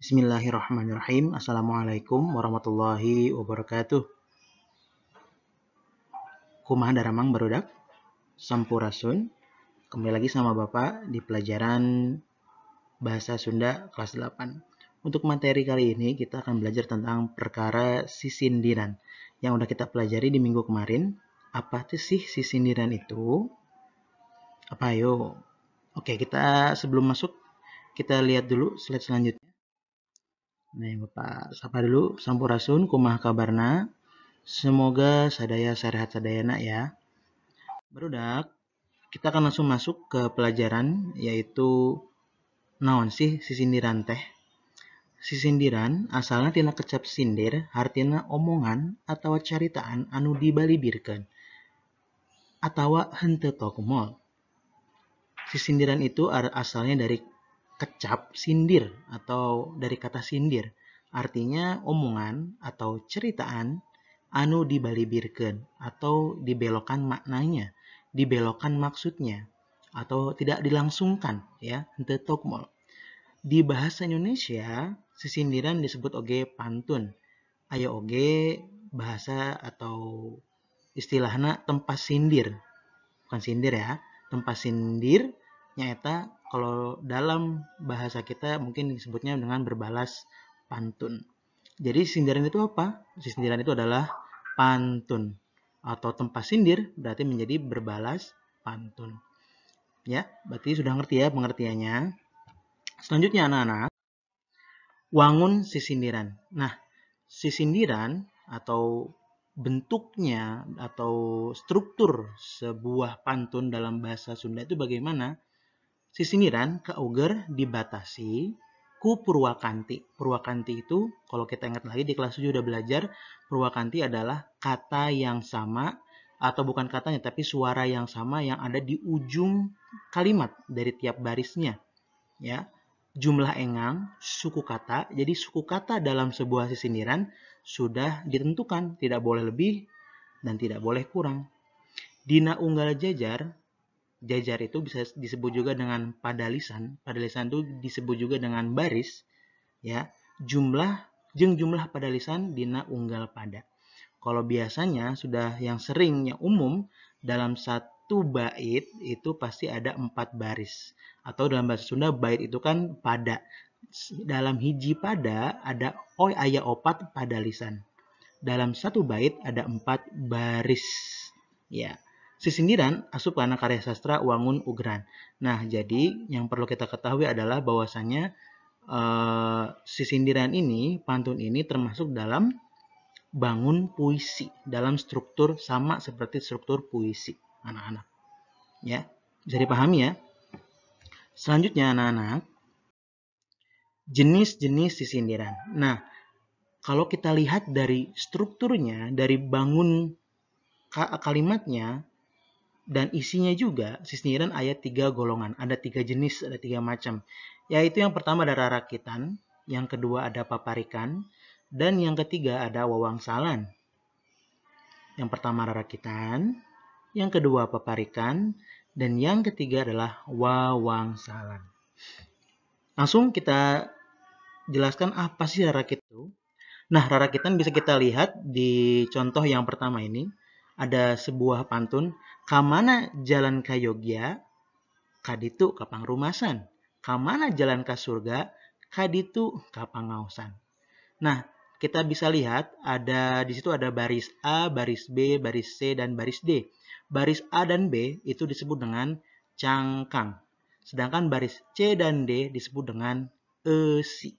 Bismillahirrahmanirrahim. Assalamualaikum warahmatullahi wabarakatuh. Kumaha daramang barudak, sampurasun. Kembali lagi sama Bapak di pelajaran Bahasa Sunda kelas 8. Untuk materi kali ini kita akan belajar tentang perkara sisindiran yang udah kita pelajari di minggu kemarin. Apa sih sisindiran itu? Apa ayo? Oke, kita sebelum masuk kita lihat dulu slide selanjutnya. Nah, Bapak sapa dulu, sampurasun, kumaha kabarna? Semoga sadaya sehat sadayana ya. Barudak, kita akan langsung masuk ke pelajaran yaitu naon sih sisindiran teh. Sisindiran asalna tina kecap sindir, artina omongan atau caritaan anu dibalibirkeun atawa henteu tokmol. Sisindiran itu asalnya dari kecap sindir atau dari kata sindir. Artinya omongan atau ceritaan anu dibalibirkeun atau dibelokkan maknanya, dibelokkan maksudnya atau tidak dilangsungkan ya, henteu tokmol. Di bahasa Indonesia, sisindiran disebut oge pantun. Aya oge bahasa atau istilahna tempat sindir. Bukan sindir ya, tempat sindir nyaeta kalau dalam bahasa kita mungkin disebutnya dengan berbalas pantun. Jadi sindiran itu apa? Sindiran itu adalah pantun atau tempat sindir berarti menjadi berbalas pantun. Ya, berarti sudah ngerti ya pengertiannya. Selanjutnya anak-anak, wangun sisindiran. Nah, sisindiran atau bentuknya atau struktur sebuah pantun dalam bahasa Sunda itu bagaimana? Sisindiran kauger dibatasi ku purwakanti. Purwakanti itu kalau kita ingat lagi di kelas 7 udah belajar, purwakanti adalah kata yang sama atau bukan katanya tapi suara yang sama yang ada di ujung kalimat dari tiap barisnya. Ya. Jumlah engang, suku kata. Jadi suku kata dalam sebuah sisindiran sudah ditentukan, tidak boleh lebih dan tidak boleh kurang. Dina unggal jajar, jajar itu bisa disebut juga dengan padalisan. Padalisan itu disebut juga dengan baris, ya. Jumlah padalisan dina unggal pada. Kalau biasanya sudah yang sering yang umum dalam satu bait itu pasti ada 4 baris. Atau dalam bahasa Sunda bait itu kan pada. Dalam hiji pada ada aya 4 padalisan. Dalam satu bait ada 4 baris. Ya. Sisindiran asup kana karya sastra wangun ugran. Nah, jadi yang perlu kita ketahui adalah bahwasanya sisindiran ini, pantun ini termasuk dalam bangun puisi, dalam struktur sama seperti struktur puisi anak-anak. Ya, bisa dipahami ya. Selanjutnya anak-anak, jenis-jenis sisindiran. Nah, kalau kita lihat dari strukturnya, dari bangun kalimatnya dan isinya juga, sisindiran ada 3 golongan, ada 3 jenis, ada 3 macam. Yaitu yang pertama ada rarakitan, yang kedua ada paparikan, dan yang ketiga ada wawangsalan. Yang pertama rarakitan, yang kedua paparikan, dan yang ketiga adalah wawangsalan. Langsung kita jelaskan apa sih rarakit itu. Nah, rarakitan bisa kita lihat di contoh yang pertama ini. Ada sebuah pantun, kamana jalan ka Yogya, kaditu ka pangrumasan. Kamana jalan ka surga, kaditu ka pangaosan. Nah, kita bisa lihat ada di situ ada baris A, baris B, baris C, dan baris D. Baris A dan B itu disebut dengan cangkang. Sedangkan baris C dan D disebut dengan esi.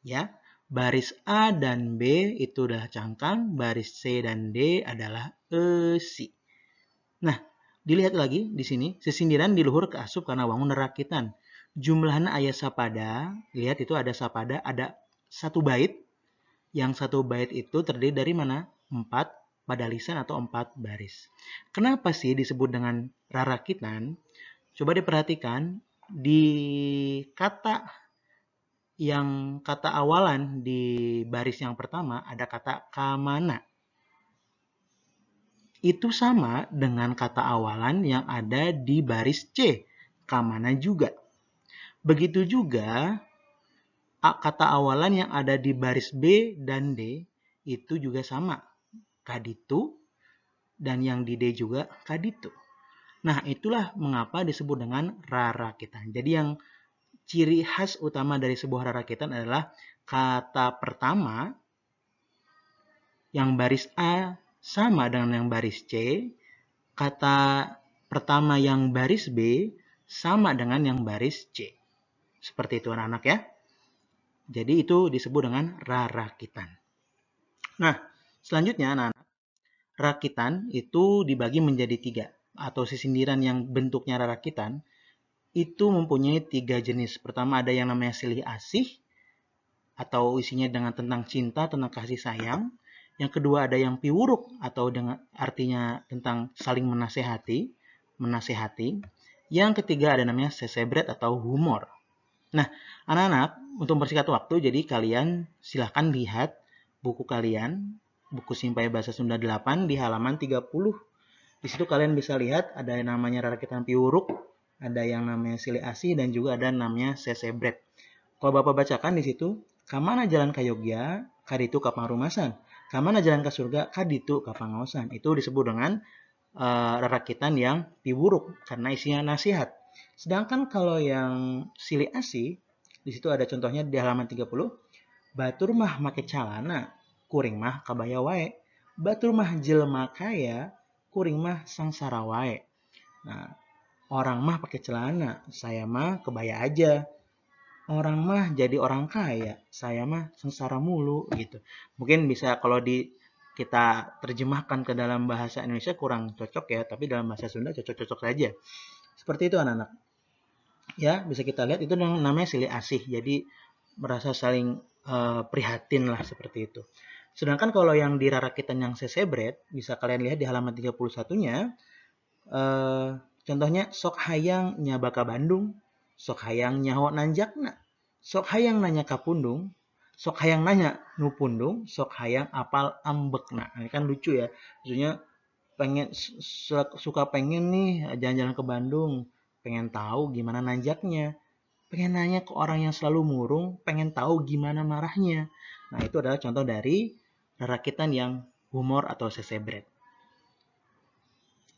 Ya, baris A dan B itu adalah cangkang, baris C dan D adalah esi. Nah, dilihat lagi di sini, sisindiran di luhur keasup karena wangun nerakitan. Jumlahnya aya sapada, lihat itu ada sapada, ada satu bait. Yang satu bait itu terdiri dari mana? 4 padalisan atau 4 baris. Kenapa sih disebut dengan rarakitan? Coba diperhatikan di kata awalan di baris yang pertama ada kata kamana. Itu sama dengan kata awalan yang ada di baris C, kamana juga. Begitu juga kata awalan yang ada di baris B dan D itu juga sama. Kaditu, dan yang di D juga kaditu. Nah, itulah mengapa disebut dengan rarakitan. Jadi yang ciri khas utama dari sebuah rarakitan adalah kata pertama yang baris A sama dengan yang baris C, kata pertama yang baris B sama dengan yang baris C. Seperti itu anak-anak ya. Jadi itu disebut dengan rarakitan. Nah, selanjutnya anak-anak, rakitan itu dibagi menjadi 3, atau sisindiran yang bentuknya rarakitan itu mempunyai 3 jenis. Pertama ada yang namanya silih asih, atau isinya dengan tentang cinta, tentang kasih sayang. Yang kedua ada yang piwuruk, atau dengan artinya tentang saling menasehati. Yang ketiga ada namanya sesebret atau humor. Nah, anak-anak, untuk bersingkat waktu, jadi kalian silahkan lihat buku kalian, buku Simpai Bahasa Sunda 8 di halaman 30. Di situ kalian bisa lihat ada yang namanya rarakitan piwuruk, ada yang namanya silih asih, dan juga ada yang namanya sesebret. Kalau Bapak bacakan di situ, kamana jalan ka Yogya, kaditu ka pangrumasan. Kamana jalan ka surga, kaditu ka pangaosan. Itu disebut dengan rarakitan yang piwuruk karena isinya nasihat. Sedangkan kalau yang silih asih, di situ ada contohnya di halaman 30. Batur mah make calana, kuring mah kabaya wae. Batur mah jelema kaya, kuring mah sangsara wae. Nah, orang mah pakai celana, saya mah kebaya aja. Orang mah jadi orang kaya, saya mah sengsara mulu gitu. Mungkin bisa kalau kita terjemahkan ke dalam bahasa Indonesia kurang cocok ya, tapi dalam bahasa Sunda cocok-cocok saja. Seperti itu anak-anak. Ya, bisa kita lihat itu namanya silih asih. Jadi merasa saling prihatin lah seperti itu. Sedangkan kalau yang di rarakitan yang sesebret, bisa kalian lihat di halaman 31-nya. Contohnya sok hayang nyabaka Bandung, sok hayang nyaho nanjakna, sok hayang nanya ka pundung, sok hayang nanya nu pundung, sok hayang apal ambekna. Ini kan lucu ya. Maksudnya suka pengen nih jalan-jalan ke Bandung, pengen tahu gimana nanjaknya, pengen nanya ke orang yang selalu murung, pengen tahu gimana marahnya. Nah, itu adalah contoh dari rarakitan yang humor atau sesebret.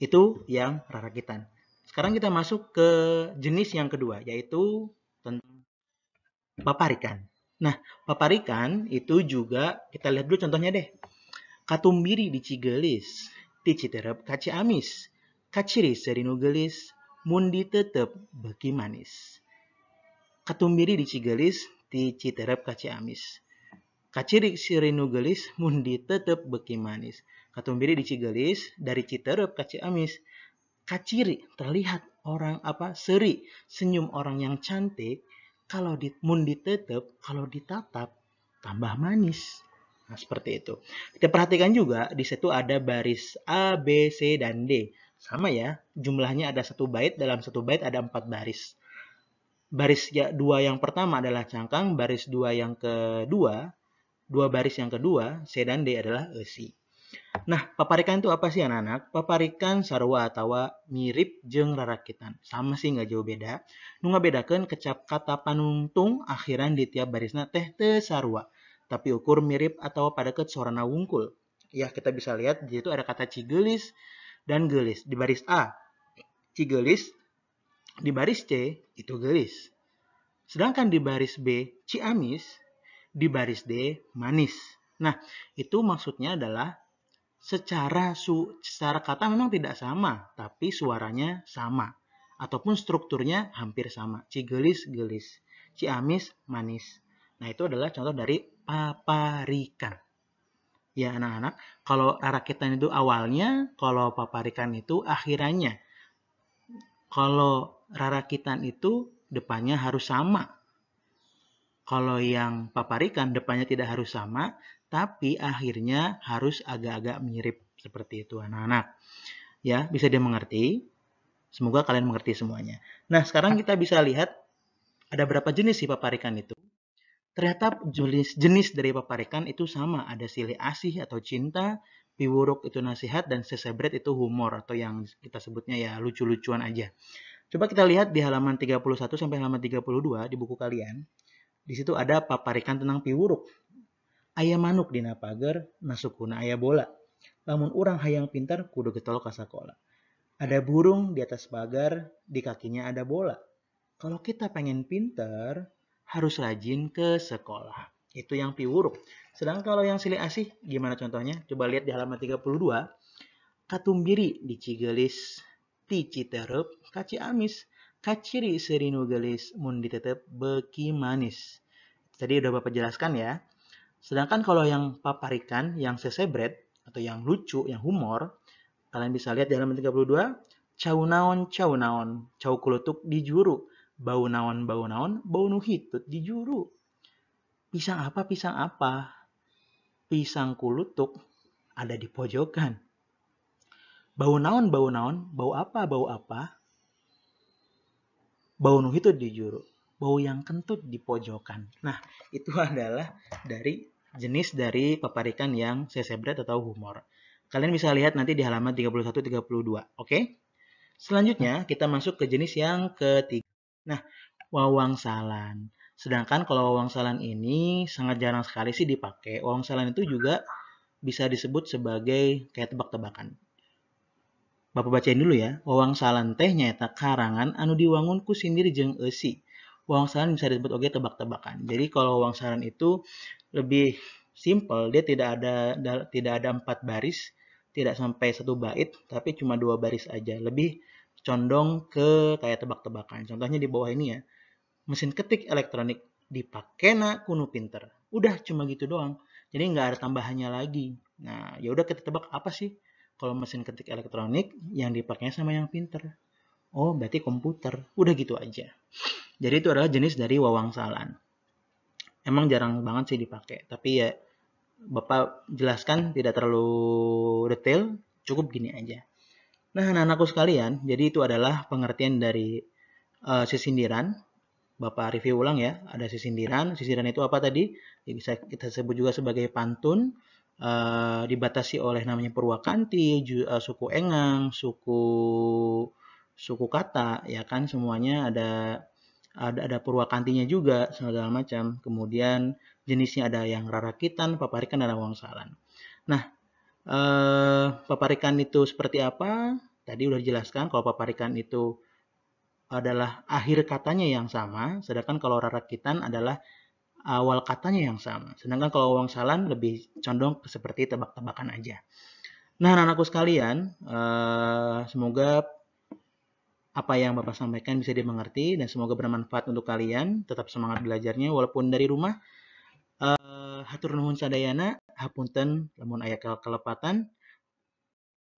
Itu yang rarakitan. Sekarang kita masuk ke jenis yang kedua, yaitu tentang paparikan. Nah, paparikan itu juga kita lihat dulu contohnya deh. Katumbiri di Cigelis, ti Citerep ka Ciamis, kaciri serinu gelis, mundi tetep beki manis. Katumbiri di Cigelis, ti Citerep ka Ciamis. Kaciri serinu gelis, mundi tetep beki manis. Katumbiri di Cigelis, dari Citerep ka Ciamis. Kaciri terlihat orang seri senyum orang yang cantik kalau ditetep, kalau ditatap tambah manis. Nah, seperti itu. Kita perhatikan juga di situ ada baris A, B, C, dan D. Sama ya, jumlahnya ada 1 bait, dalam 1 bait ada 4 baris. Baris 2 yang pertama adalah cangkang, baris 2 yang kedua, 2 baris yang kedua, C dan D adalah esi. Nah, paparikan itu apa sih anak-anak? Paparikan sarua atawa mirip jeung rarakitan. Sama sih nggak jauh beda. Nu ngabedakeun kecap kata panungtung akhiran di tiap barisna teh teu sarua. Tapi ukur mirip atau padeukeut sorana wungkul. Ya, kita bisa lihat di situ ada kata cigelis dan gelis. Di baris A, cigelis. Di baris C, itu gelis. Sedangkan di baris B, ciamis. Di baris D, manis. Nah, itu maksudnya adalah secara kata memang tidak sama, tapi suaranya sama. Ataupun strukturnya hampir sama. Cigelis, gelis. Ciamis, manis. Nah, itu adalah contoh dari paparikan. Ya, anak-anak. Kalau rarakitan itu awalnya, kalau paparikan itu akhirannya. Kalau rarakitan itu depannya harus sama. Kalau yang paparikan depannya tidak harus sama, tapi akhirnya harus agak-agak mirip seperti itu anak-anak. Ya, bisa dimengerti. Semoga kalian mengerti semuanya. Nah, sekarang kita bisa lihat ada berapa jenis sih paparikan itu. Ternyata jenis dari paparikan itu sama. Ada silih asih atau cinta, piwuruk itu nasihat, dan sesebret itu humor atau yang kita sebutnya ya lucu-lucuan aja. Coba kita lihat di halaman 31 sampai halaman 32 di buku kalian. Di situ ada paparikan tentang piwuruk. Aya manuk dina pager, nasukuna aya bola. Lamun urang hayang pintar, kudu getol ka sakola. Ada burung di atas pagar, di kakinya ada bola. Kalau kita pengen pintar, harus rajin ke sekolah. Itu yang piwuruk. Sedangkan kalau yang silih asih, gimana contohnya? Coba lihat di halaman 32. Katumbiri di Cigelis, ti Citerep, kaci amis, kaciri serinu gelis, mun ditetep beki manis. Tadi udah Bapak jelaskan ya. Sedangkan kalau yang paparikan, yang sesebret, atau yang lucu, yang humor, kalian bisa lihat di halaman 32, cau naon, cau kulutuk di juru, bau naon, bau nu hitut di juru. Pisang apa, pisang kulutuk ada di pojokan. Bau naon, bau apa, bau nu hitut di juru, bau yang kentut di pojokan. Nah, itu adalah dari jenis dari paparikan yang sesebret atau humor. Kalian bisa lihat nanti di halaman 31-32, oke? Selanjutnya, kita masuk ke jenis yang ketiga. Nah, wawangsalan. Sedangkan kalau wawangsalan ini sangat jarang sekali sih dipakai. Wawangsalan itu juga bisa disebut sebagai kayak tebak-tebakan. Bapak bacain dulu ya. Wawangsalan teh nyaeta karangan anu diwangun ku sindir jeung eusi. Wawangsalan bisa disebut oge tebak-tebakan. Jadi kalau wawangsalan itu lebih simple, dia tidak ada 4 baris, tidak sampai 1 bait, tapi cuma 2 baris aja. Lebih condong ke kayak tebak-tebakan. Contohnya di bawah ini ya. Mesin ketik elektronik dipakena kuno pinter. Udah cuma gitu doang. Jadi nggak ada tambahannya lagi. Nah, ya udah kita tebak apa sih kalau mesin ketik elektronik yang dipakainya sama yang pinter. Oh, berarti komputer. Udah gitu aja. Jadi itu adalah jenis dari wawangsalan. Emang jarang banget sih dipakai, tapi ya Bapak jelaskan tidak terlalu detail, cukup gini aja. Nah, anak-anakku sekalian, jadi itu adalah pengertian dari sisindiran. Bapak review ulang ya, ada sisindiran. Sisindiran itu apa tadi? Bisa kita sebut juga sebagai pantun, dibatasi oleh namanya purwakanti, suku engang, suku kata, ya kan semuanya ada purwakantinya juga segala macam. Kemudian jenisnya ada yang rarakitan, paparikan, dan wangsalan. Nah, paparikan itu seperti apa? Tadi udah dijelaskan kalau paparikan itu adalah akhir katanya yang sama, sedangkan kalau rarakitan adalah awal katanya yang sama. Sedangkan kalau wangsalan lebih condong seperti tebak-tebakan aja. Nah, anak-anakku sekalian, semoga apa yang Bapak sampaikan bisa dimengerti dan semoga bermanfaat untuk kalian. Tetap semangat belajarnya walaupun dari rumah. Hatur nuhun sadayana, hapunten lamun aya kelepatan.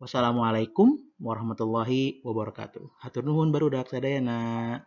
Wassalamualaikum warahmatullahi wabarakatuh. Hatur nuhun barudak sadayana.